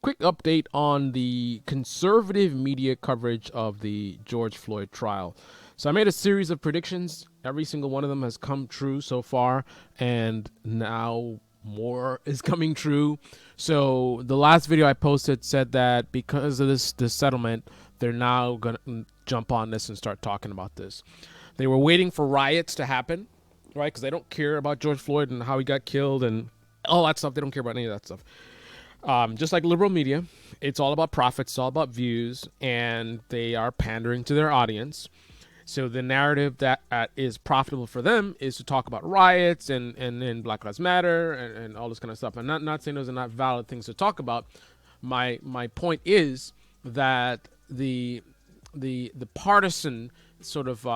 quick update on the conservative media coverage of the George Floyd trial. So I made a series of predictions. Every single one of them has come true so far, and now more is coming true. So the last video I posted said that because of this settlement, they're now going to jump on this and start talking about this. They were waiting for riots to happen, right? Because they don't care about George Floyd and how he got killed and all that stuff. They don't care about any of that stuff. Just like liberal media, it's all about profits, it's all about views, and they are pandering to their audience. So the narrative that is profitable for them is to talk about riots and Black Lives Matter and all this kind of stuff. I'm not saying those are not valid things to talk about. My point is that the partisan sort of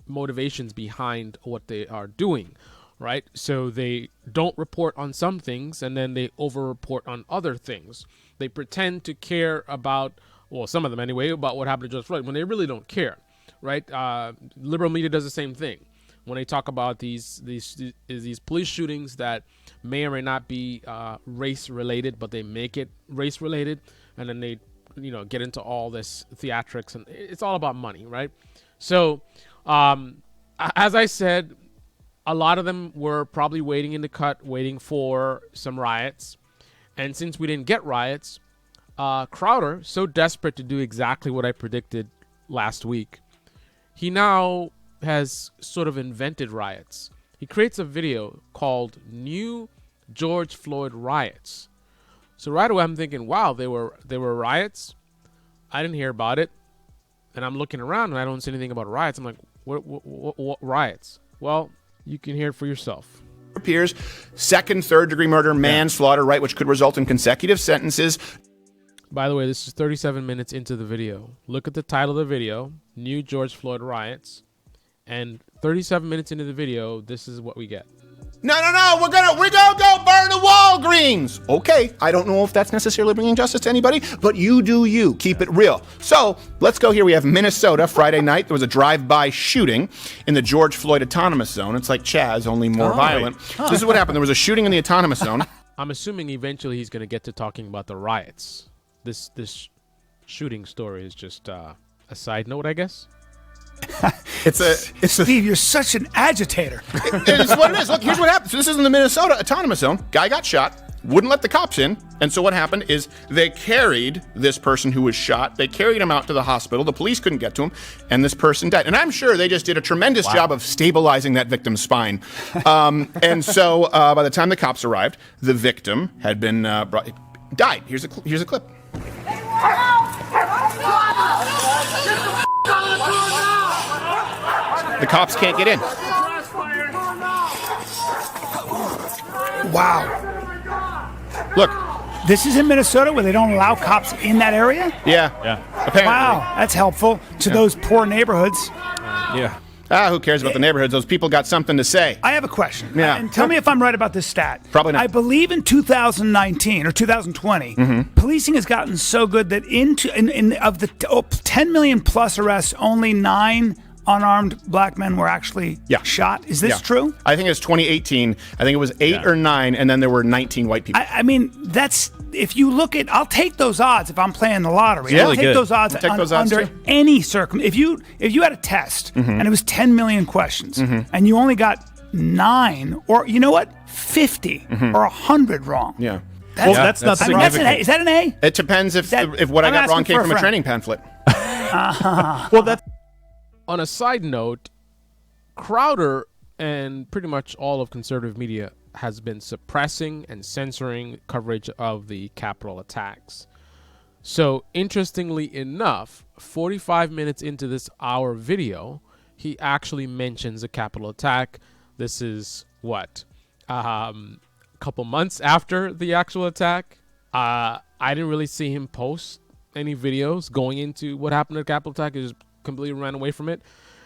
motivations behind what they are doing, right? So they don't report on some things and then they over-report on other things. They pretend to care about, well, some of them anyway, about what happened to George Floyd when they really don't care. Right, liberal media does the same thing when they talk about these police shootings that may or may not be race related, but they make it race related, and then they, get into all this theatrics, and it's all about money, right? So, as I said, a lot of them were probably waiting in the cut, waiting for some riots, and since we didn't get riots, Crowder, so desperate to do exactly what I predicted last week. He now has sort of invented riots. He creates a video called New George Floyd Riots. So right away I'm thinking, wow, they were riots? I didn't hear about it. And I'm looking around and I don't see anything about riots. I'm like, what riots? Well, you can hear it for yourself. Appears second, third degree murder, manslaughter, right, which could result in consecutive sentences. By the way, this is 37 minutes into the video. Look at the title of the video, New George Floyd Riots. And 37 minutes into the video, this is what we get. No, we're gonna go burn the Walgreens. Okay, I don't know if that's necessarily bringing justice to anybody, but you do you. Keep it real. So let's go here. We have Minnesota. Friday night, there was a drive-by shooting in the George Floyd Autonomous Zone. It's like Chaz, only more violent. So this is what happened. There was a shooting in the Autonomous Zone. I'm assuming eventually he's going to get to talking about the riots. This shooting story is just a side note, I guess. Steve, you're such an agitator. It's what it is. Look, here's what happened. So this is in the Minnesota Autonomous Zone. Guy got shot, wouldn't let the cops in. And so what happened is they carried this person who was shot. They carried him out to the hospital. The police couldn't get to him, and this person died. And I'm sure they just did a tremendous job of stabilizing that victim's spine. And so by the time the cops arrived, the victim had been died. Here's a clip. The cops can't get in. Wow. Look. This is in Minnesota where they don't allow cops in that area? Yeah. Apparently. Wow, that's helpful to those poor neighborhoods. Yeah. Who cares about the neighborhoods? Those people got something to say. I have a question. Yeah. And tell me if I'm right about this stat. Probably not. I believe in 2019 or 2020, policing has gotten so good that of the 10 million plus arrests, only 9 unarmed black men were actually shot. Is this true? I think it's 2018. I think it was 8 or 9, and then there were 19 white people. I mean, that's, if you look at, I'll take those odds if I'm playing the lottery. I'll take those odds under any circumstance. If you had a test and it was 10 million questions and you only got 9 or, 50 or 100 wrong. Yeah. That's not significant. Is that an A? It depends if what I got wrong came from a training pamphlet. Well, that's... On a side note, Crowder and pretty much all of conservative media has been suppressing and censoring coverage of the Capitol attacks. So, interestingly enough, 45 minutes into this hour video, he actually mentions a Capitol attack. This is what? A couple months after the actual attack. I didn't really see him post any videos going into what happened at the Capitol attack. He just completely ran away from it.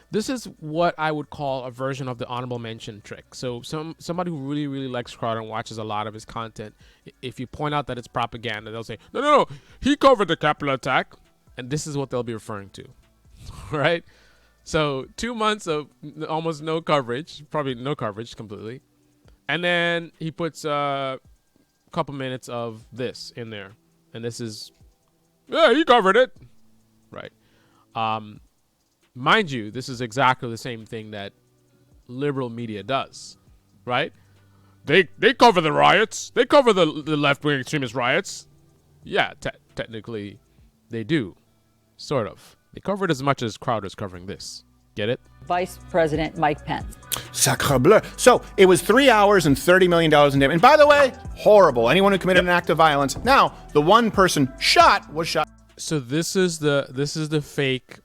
This is what I would call a version of the honorable mention trick. So somebody who really, really likes Crowder and watches a lot of his content, if you point out that it's propaganda, they'll say, no, he covered the Capitol attack. And this is what they'll be referring to, right? So 2 months of almost no coverage, probably no coverage completely. And then he puts a couple minutes of this in there. And this is, yeah, he covered it. Right. Mind you, this is exactly the same thing that liberal media does. Right? They cover the riots. They cover the left-wing extremist riots. Yeah, technically they do. Sort of. They cover it as much as Crowder's covering this. Get it? Vice President Mike Pence. Sacre bleu. So it was 3 hours and $30 million in damage. And by the way, horrible. Anyone who committed an act of violence. Now, the one person shot was shot. So this is the fake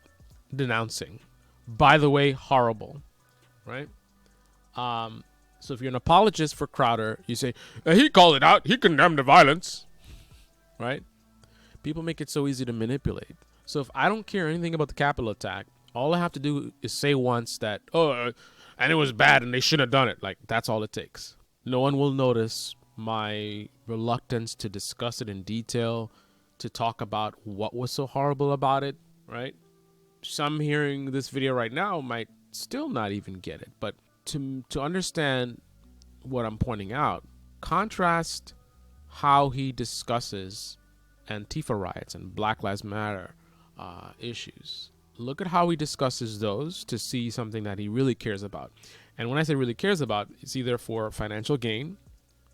denouncing. By the way, horrible. Right? So if you're an apologist for Crowder, you say, he called it out. He condemned the violence. Right? People make it so easy to manipulate. So if I don't care anything about the Capitol attack, all I have to do is say once that, and it was bad and they shouldn't have done it. Like, that's all it takes. No one will notice my reluctance to discuss it in detail, to talk about what was so horrible about it, right? Some hearing this video right now might still not even get it. But to understand what I'm pointing out, contrast how he discusses Antifa riots and Black Lives Matter issues. Look at how he discusses those to see something that he really cares about. And when I say really cares about, it's either for financial gain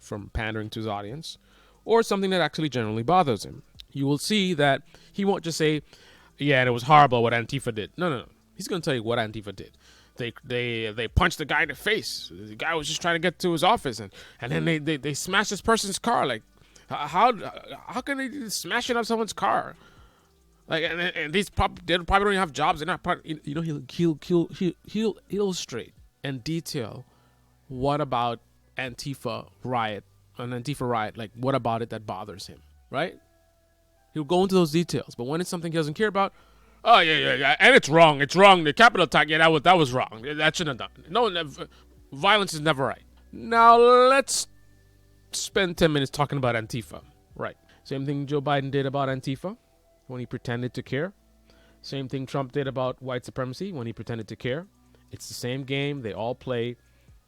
from pandering to his audience or something that actually generally bothers him. You will see that he won't just say, yeah, and it was horrible what Antifa did. No. He's going to tell you what Antifa did. They punched the guy in the face. The guy was just trying to get to his office, and then they smashed this person's car. Like, how can they smash it up someone's car? Like, and these they probably don't even have jobs. They're not part. You know, he'll illustrate and detail what about an Antifa riot. Like, what about it that bothers him, right? He'll go into those details. But when it's something he doesn't care about, oh yeah, and it's wrong. It's wrong. The Capitol attack, yeah, that was wrong. That shouldn't have done. No, violence is never right. Now let's spend 10 minutes talking about Antifa. Right. Same thing Joe Biden did about Antifa when he pretended to care. Same thing Trump did about white supremacy when he pretended to care. It's the same game. They all play.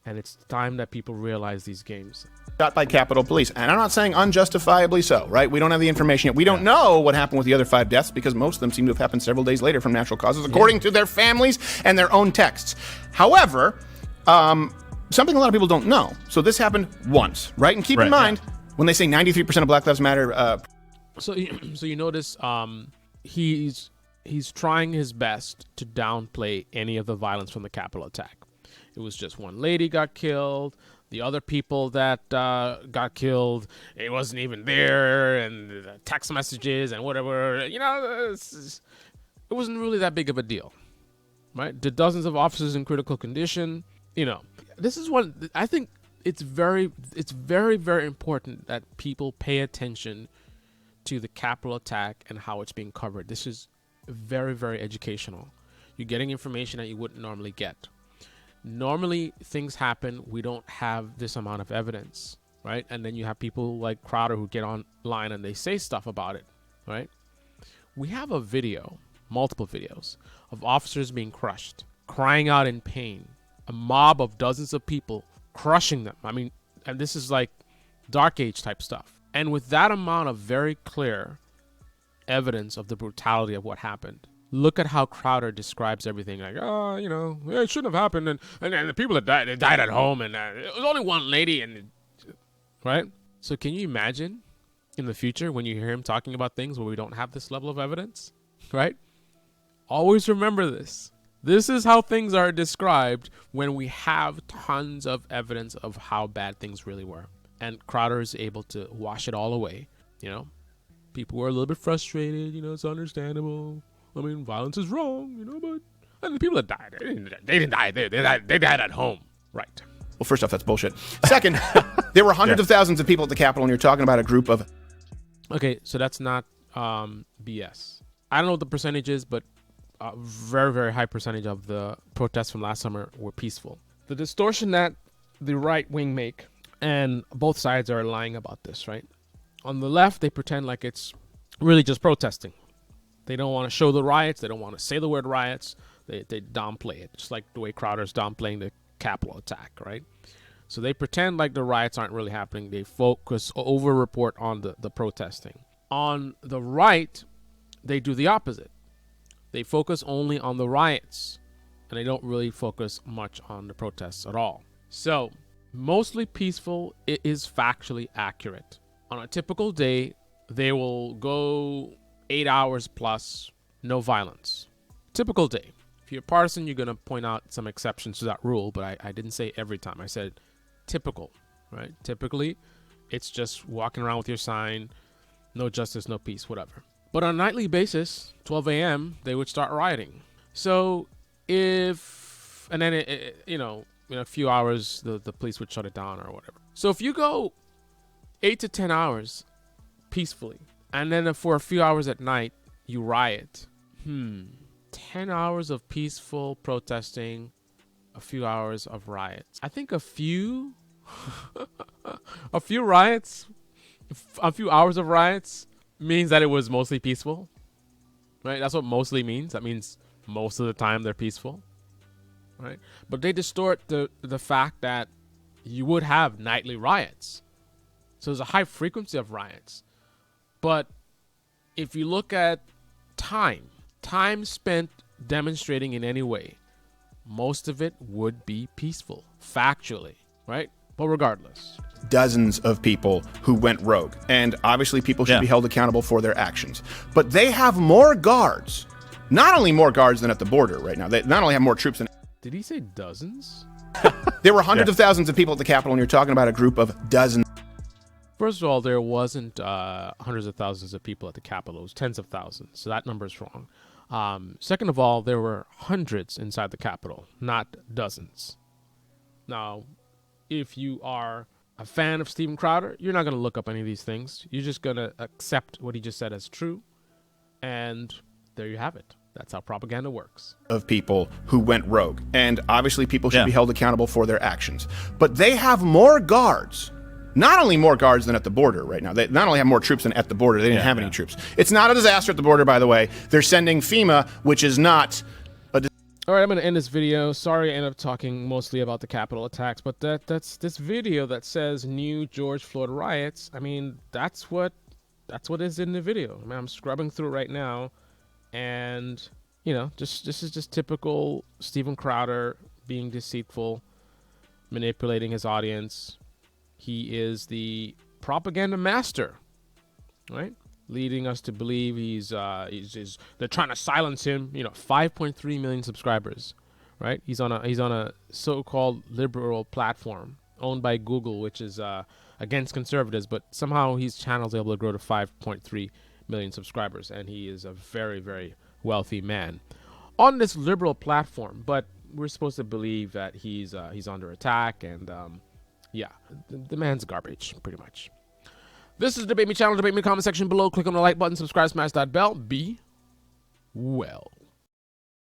And it's time that people realize these games. Shot by Capitol Police. And I'm not saying unjustifiably so, right? We don't have the information yet. We don't know what happened with the other 5 deaths because most of them seem to have happened several days later from natural causes, according to their families and their own texts. However, something a lot of people don't know. So this happened once, right? And keep in mind, when they say 93% of Black Lives Matter... So you notice he's trying his best to downplay any of the violence from the Capitol attack. It was just one lady got killed. The other people that got killed, it wasn't even there, and the text messages and whatever. You know, it wasn't really that big of a deal, right? The dozens of officers in critical condition. You know, this is one. I think it's very, very important that people pay attention to the Capitol attack and how it's being covered. This is very, very educational. You're getting information that you wouldn't normally get. Normally, things happen. We don't have this amount of evidence, right? And then you have people like Crowder who get online and they say stuff about it, right? We have a video, multiple videos, of officers being crushed, crying out in pain, a mob of dozens of people crushing them. I mean, and this is like Dark Age type stuff. And with that amount of very clear evidence of the brutality of what happened, look at how Crowder describes everything. Like, oh, you know, it shouldn't have happened. And the people that died, they died at home. And it was only one lady. Right? So can you imagine in the future when you hear him talking about things where we don't have this level of evidence? Right? Always remember this. This is how things are described when we have tons of evidence of how bad things really were. And Crowder is able to wash it all away. You know, people were a little bit frustrated. You know, it's understandable. I mean, violence is wrong, you know, but and the people that died, they didn't die. They died at home. Right. Well, first off, that's bullshit. Second, there were hundreds of thousands of people at the Capitol, and you're talking about a group of... Okay, so that's not BS. I don't know what the percentage is, but a very, very high percentage of the protests from last summer were peaceful. The distortion that the right wing make, and both sides are lying about this, right? On the left, they pretend like it's really just protesting. They don't want to show the riots. They don't want to say the word riots. They downplay it, just like the way Crowder's downplaying the Capitol attack, right? So they pretend like the riots aren't really happening. They focus, over-report on the protesting. On the right, they do the opposite. They focus only on the riots, and they don't really focus much on the protests at all. So, mostly peaceful, it is factually accurate. On a typical day, they will go 8 hours plus, no violence. Typical day. If you're partisan, you're going to point out some exceptions to that rule, but I didn't say every time. I said typical, right? Typically, it's just walking around with your sign, no justice, no peace, whatever. But on a nightly basis, 12 a.m., they would start rioting. So in a few hours, the police would shut it down or whatever. So if you go 8 to 10 hours peacefully, and then for a few hours at night, you riot. 10 hours of peaceful protesting, a few hours of riots. I think a few hours of riots means that it was mostly peaceful, right? That's what mostly means. That means most of the time they're peaceful, right? But they distort the fact that you would have nightly riots. So there's a high frequency of riots. But if you look at time spent demonstrating in any way, most of it would be peaceful, factually, right? But regardless. Dozens of people who went rogue. And obviously people should be held accountable for their actions. But they have more guards, not only more guards than at the border right now. They not only have more troops than... Did he say dozens? There were hundreds of thousands of people at the Capitol, and you're talking about a group of dozens. First of all, there wasn't hundreds of thousands of people at the Capitol. It was tens of thousands. So that number is wrong. Second of all, there were hundreds inside the Capitol, not dozens. Now, if you are a fan of Steven Crowder, you're not going to look up any of these things. You're just going to accept what he just said as true. And there you have it. That's how propaganda works. Of people who went rogue. And obviously people should be held accountable for their actions. But they have more guards. Not only more guards than at the border right now. They not only have more troops than at the border. They didn't have any troops. It's not a disaster at the border, by the way. They're sending FEMA, which is not a... All right, I'm going to end this video. Sorry I ended up talking mostly about the Capitol attacks, but that's this video that says new George Floyd riots. I mean, that's what is in the video. I mean, I'm scrubbing through it right now, and, this is just typical Steven Crowder being deceitful, manipulating his audience. He is the propaganda master, right? Leading us to believe they're trying to silence him. 5.3 million subscribers, right? He's on a so-called liberal platform owned by Google, which is against conservatives, but somehow his channel is able to grow to 5.3 million subscribers, and he is a very, very wealthy man on this liberal platform. But we're supposed to believe that he's under attack, and the man's garbage, pretty much. This is Debate Me channel. Debate Me comment section below. Click on the like button, subscribe, smash that bell. Be well.